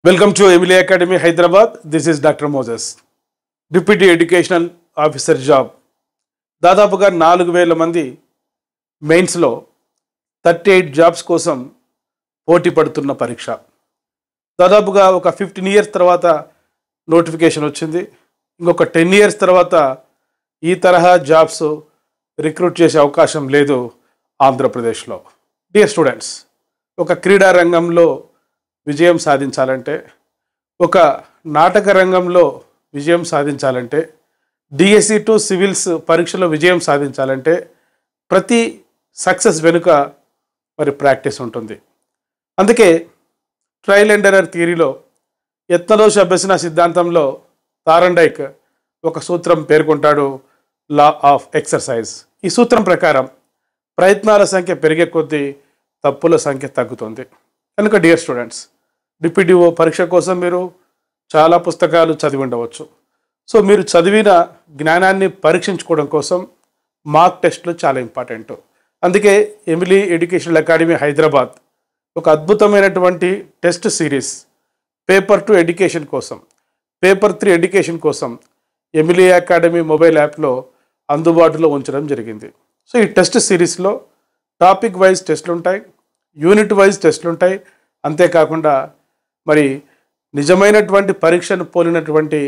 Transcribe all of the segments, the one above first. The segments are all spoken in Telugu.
Welcome to Emily Academy, Hyderabad. This is Dr. Moses. Deputy educational officer job దాదాపుగా 4,000 మంది మెయిన్స్లో 38 జాబ్స్ కోసం పోటీ పడుతున్న పరీక్ష. దాదాపుగా ఒక 15 ఇయర్స్ తర్వాత నోటిఫికేషన్ వచ్చింది. ఇంకొక 10 ఇయర్స్ తర్వాత ఈ తరహా జాబ్స్ రిక్రూట్ చేసే అవకాశం లేదు ఆంధ్రప్రదేశ్లో. డియర్ స్టూడెంట్స్, ఒక క్రీడా రంగంలో విజయం సాధించాలంటే, ఒక నాటక రంగంలో విజయం సాధించాలంటే, డిఎస్సి టు సివిల్స్ పరీక్షలో విజయం సాధించాలంటే ప్రతి సక్సెస్ వెనుక మరి ప్రాక్టీస్ ఉంటుంది. అందుకే ట్రయల్ అండ్ ఎర్రర్ థియరీలో యత్నదోష అభ్యసన సిద్ధాంతంలో తారండైక్ ఒక సూత్రం పేర్కొంటాడు, లా ఆఫ్ ఎక్సర్సైజ్. ఈ సూత్రం ప్రకారం ప్రయత్నాల సంఖ్య పెరిగే కొద్దీ తప్పుల సంఖ్య తగ్గుతుంది. కనుక డియర్ స్టూడెంట్స్, డిప్యూటీఓ పరీక్ష కోసం మీరు చాలా పుస్తకాలు చదివి ఉండవచ్చు. సో మీరు చదివిన జ్ఞానాన్ని పరీక్షించుకోవడం కోసం మార్క్ టెస్ట్లు చాలా ఇంపార్టెంట్. అందుకే ఎమిలీ ఎడ్యుకేషనల్ అకాడమీ హైదరాబాద్ ఒక అద్భుతమైనటువంటి టెస్ట్ సిరీస్ పేపర్ 2 ఎడ్యుకేషన్ కోసం, పేపర్ 3 ఎడ్యుకేషన్ కోసం ఎమిలీ అకాడమీ మొబైల్ యాప్లో అందుబాటులో ఉంచడం జరిగింది. సో ఈ టెస్ట్ సిరీస్లో టాపిక్ వైజ్ టెస్ట్లు ఉంటాయి, యూనిట్ వైజ్ టెస్ట్లు ఉంటాయి. అంతేకాకుండా మరి నిజమైనటువంటి పరీక్షను పోలినటువంటి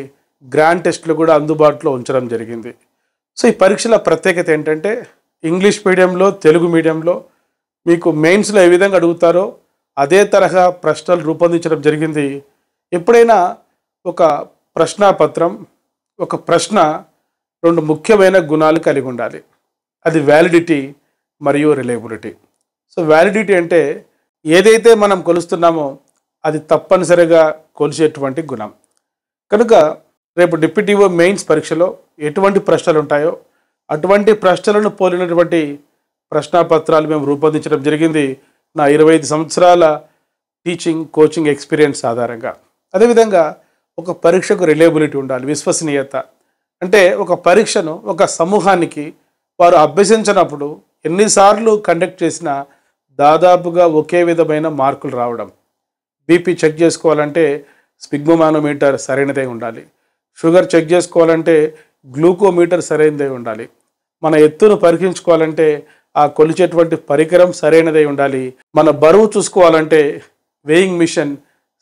గ్రాండ్ టెస్ట్లు కూడా అందుబాటులో ఉంచడం జరిగింది. సో ఈ పరీక్షల ప్రత్యేకత ఏంటంటే, ఇంగ్లీష్ మీడియంలో, తెలుగు మీడియంలో మీకు మెయిన్స్లో ఏ విధంగా అడుగుతారో అదే తరహా ప్రశ్నలు రూపొందించడం జరిగింది. ఎప్పుడైనా ఒక ప్రశ్నాపత్రం, ఒక ప్రశ్న 2 ముఖ్యమైన గుణాలు కలిగి ఉండాలి. అది వ్యాలిడిటీ మరియు రిలయబిలిటీ. సో వ్యాలిడిటీ అంటే ఏదైతే మనం కొలుస్తున్నామో అది తప్పనిసరిగా కొలిచేటువంటి గుణం. కనుక రేపు డిప్యూటీఓ మెయిన్స్ పరీక్షలో ఎటువంటి ప్రశ్నలు ఉంటాయో అటువంటి ప్రశ్నలను పోలినటువంటి ప్రశ్నాపత్రాలు మేము రూపొందించడం జరిగింది నా 25 సంవత్సరాల టీచింగ్, కోచింగ్ ఎక్స్పీరియన్స్ ఆధారంగా. అదేవిధంగా ఒక పరీక్షకు రిలయబిలిటీ ఉండాలి, విశ్వసనీయత. అంటే ఒక పరీక్షను ఒక సమూహానికి వారు అభ్యసించినప్పుడు ఎన్నిసార్లు కండక్ట్ చేసినా దాదాపుగా ఒకే విధమైన మార్కులు రావడం. బీపీ చెక్ చేసుకోవాలంటే స్పిగ్మోమానోమీటర్ సరైనదే ఉండాలి. షుగర్ చెక్ చేసుకోవాలంటే గ్లూకోమీటర్ సరైనదే ఉండాలి. మన ఎత్తును పరీక్షించుకోవాలంటే ఆ కొలిచేటువంటి పరికరం సరైనదే ఉండాలి. మన బరువు చూసుకోవాలంటే వెయింగ్ మిషన్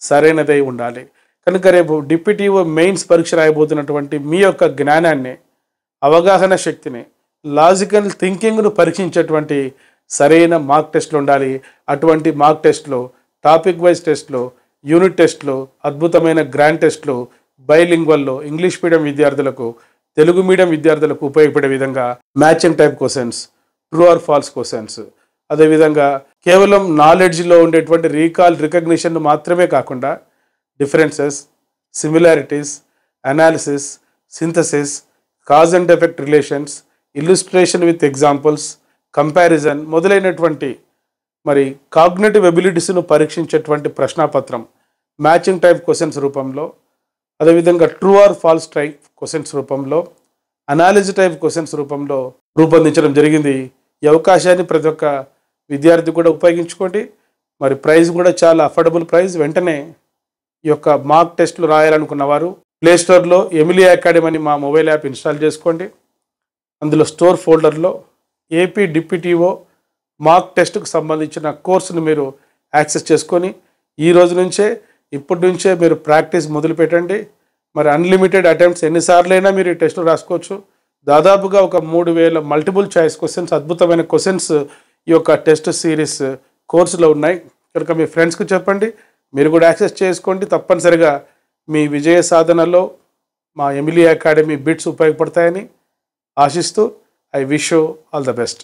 సరైనదే ఉండాలి. కనుక రేపు డిప్యూటీఓ మెయిన్స్ పరీక్ష రాయబోతున్నటువంటి మీ యొక్క జ్ఞానాన్ని, అవగాహన శక్తిని, లాజికల్ థింకింగ్ను పరీక్షించేటువంటి సరైన మార్క్ టెస్ట్లు ఉండాలి. అటువంటి మార్క్ టెస్ట్లు, టాపిక్ వైజ్ టెస్ట్లు, యూనిట్ టెస్ట్లు, అద్భుతమైన గ్రాండ్ టెస్ట్లు బైలింగ్వల్లో ఇంగ్లీష్ మీడియం విద్యార్థులకు, తెలుగు మీడియం విద్యార్థులకు ఉపయోగపడే విధంగా matching type questions, true or false questions, అదేవిధంగా కేవలం నాలెడ్జ్లో ఉండేటువంటి రీకాల్, రికగ్నిషన్ మాత్రమే కాకుండా differences, similarities, analysis, synthesis, cause and effect relations, illustration with examples, comparison మొదలైనటువంటి మరి కాగ్నిటివ్ ఎబిలిటీస్ను పరీక్షించేటువంటి ప్రశ్నాపత్రం మ్యాచింగ్ టైప్ క్వశ్చన్స్ రూపంలో, అదేవిధంగా true or false type questions రూపంలో, అనాలిసిస్ టైప్ క్వశ్చన్స్ రూపంలో రూపొందించడం జరిగింది. ఈ అవకాశాన్ని ప్రతి ఒక్క విద్యార్థి కూడా ఉపయోగించుకోండి. మరి ప్రైజ్ కూడా చాలా అఫోర్డబుల్ ప్రైజ్. వెంటనే ఈ యొక్క మార్క్ టెస్ట్లు రాయాలనుకున్న వారు ప్లేస్టోర్లో ఎమిలీ అకాడమీ అని మా మొబైల్ యాప్ ఇన్స్టాల్ చేసుకోండి. అందులో స్టోర్ ఫోల్డర్లో ఏపీ డిప్యూటీఓ మార్క్ టెస్ట్కు సంబంధించిన కోర్సును మీరు యాక్సెస్ చేసుకొని ఈ రోజు నుంచే, ఇప్పటి నుంచే మీరు ప్రాక్టీస్ మొదలు పెట్టండి. మరి అన్లిమిటెడ్ అటెంప్ట్స్ ఎన్నిసార్లైనా మీరు ఈ టెస్టులు రాసుకోవచ్చు. దాదాపుగా ఒక 3,000 మల్టిపుల్ చాయిస్ క్వశ్చన్స్, అద్భుతమైన క్వశ్చన్స్ ఈ యొక్క టెస్ట్ సిరీస్ కోర్సులో ఉన్నాయి. కనుక మీ ఫ్రెండ్స్కి చెప్పండి, మీరు కూడా యాక్సెస్ చేసుకోండి. తప్పనిసరిగా మీ విజయ సాధనలో మా ఎమిలీ అకాడమీ బిట్స్ ఉపయోగపడతాయని ఆశిస్తూ I wish you all the best.